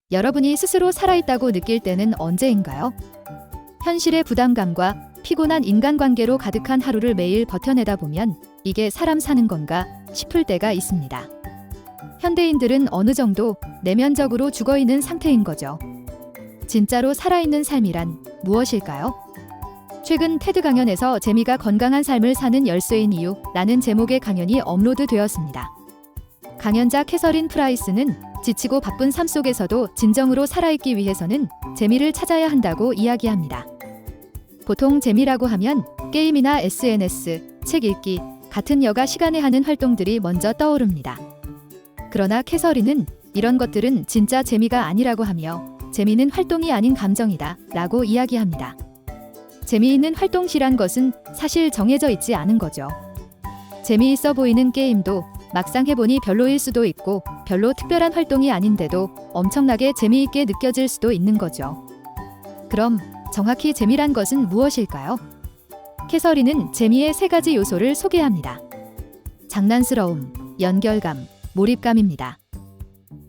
여러분이 스스로 살아있다고 느낄 때는 언제인가요? 현실의 부담감과 피곤한 인간관계로 가득한 하루를 매일 버텨내다 보면 이게 사람 사는 건가 싶을 때가 있습니다. 현대인들은 어느 정도 내면적으로 죽어있는 상태인 거죠. 진짜로 살아있는 삶이란 무엇일까요? 최근 테드 강연에서 재미가 건강한 삶을 사는 열쇠인 이유라는 제목의 강연이 업로드되었습니다. 강연자 캐서린 프라이스는 지치고 바쁜 삶 속에서도 진정으로 살아있기 위해서는 재미를 찾아야 한다고 이야기합니다. 보통 재미라고 하면 게임이나 SNS, 책 읽기 같은 여가 시간에 하는 활동들이 먼저 떠오릅니다. 그러나 캐서린은 이런 것들은 진짜 재미가 아니라고 하며 재미는 활동이 아닌 감정이다 라고 이야기합니다. 재미있는 활동이란 것은 사실 정해져 있지 않은 거죠. 재미있어 보이는 게임도 막상 해보니 별로일 수도 있고 별로 특별한 활동이 아닌데도 엄청나게 재미있게 느껴질 수도 있는 거죠. 그럼 정확히 재미란 것은 무엇일까요? 캐서린은 재미의 3가지 요소를 소개합니다. 장난스러움, 연결감, 몰입감입니다.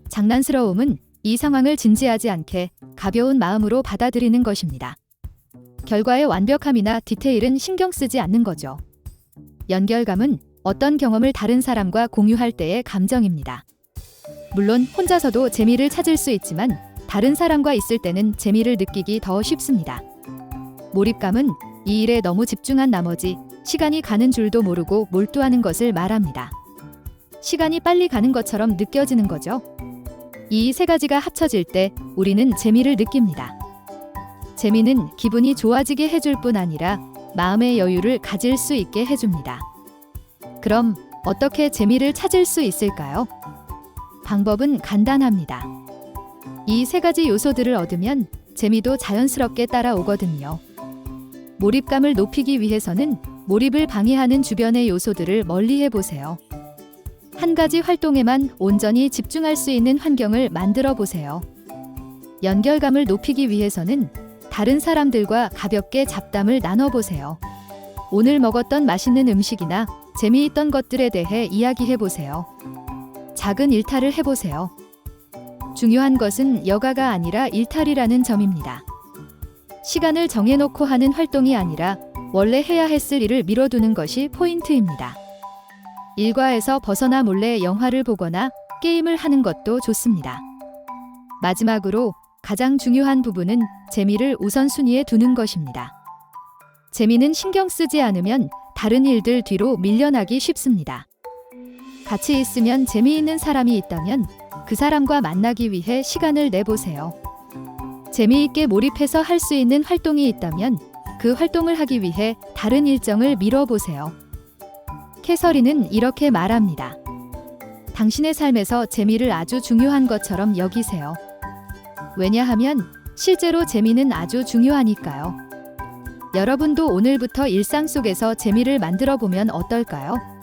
장난스러움은 이 상황을 진지하지 않게 가벼운 마음으로 받아들이는 것입니다. 결과의 완벽함이나 디테일은 신경 쓰지 않는 거죠. 연결감은 어떤 경험을 다른 사람과 공유할 때의 감정입니다. 물론 혼자서도 재미를 찾을 수 있지만 다른 사람과 있을 때는 재미를 느끼기 더 쉽습니다. 몰입감은 이 일에 너무 집중한 나머지 시간이 가는 줄도 모르고 몰두하는 것을 말합니다. 시간이 빨리 가는 것처럼 느껴지는 거죠. 이 3가지가 합쳐질 때 우리는 재미를 느낍니다. 재미는 기분이 좋아지게 해줄 뿐 아니라 마음의 여유를 가질 수 있게 해줍니다. 그럼 어떻게 재미를 찾을 수 있을까요? 방법은 간단합니다. 이 3가지 요소들을 얻으면 재미도 자연스럽게 따라오거든요. 몰입감을 높이기 위해서는 몰입을 방해하는 주변의 요소들을 멀리해 보세요. 한 가지 활동에만 온전히 집중할 수 있는 환경을 만들어 보세요. 연결감을 높이기 위해서는 다른 사람들과 가볍게 잡담을 나눠보세요. 오늘 먹었던 맛있는 음식이나 재미있던 것들에 대해 이야기해 보세요. 작은 일탈을 해보세요. 중요한 것은 여가가 아니라 일탈이라는 점입니다. 시간을 정해놓고 하는 활동이 아니라 원래 해야 했을 일을 미뤄두는 것이 포인트입니다. 일과에서 벗어나 몰래 영화를 보거나 게임을 하는 것도 좋습니다. 마지막으로 가장 중요한 부분은 재미를 우선순위에 두는 것입니다. 재미는 신경 쓰지 않으면 다른 일들 뒤로 밀려나기 쉽습니다. 같이 있으면 재미있는 사람이 있다면 그 사람과 만나기 위해 시간을 내보세요. 재미있게 몰입해서 할 수 있는 활동이 있다면 그 활동을 하기 위해 다른 일정을 미뤄보세요. 캐서린은 이렇게 말합니다. 당신의 삶에서 재미를 아주 중요한 것처럼 여기세요. 왜냐하면 실제로 재미는 아주 중요하니까요. 여러분도 오늘부터 일상 속에서 재미를 만들어 보면 어떨까요?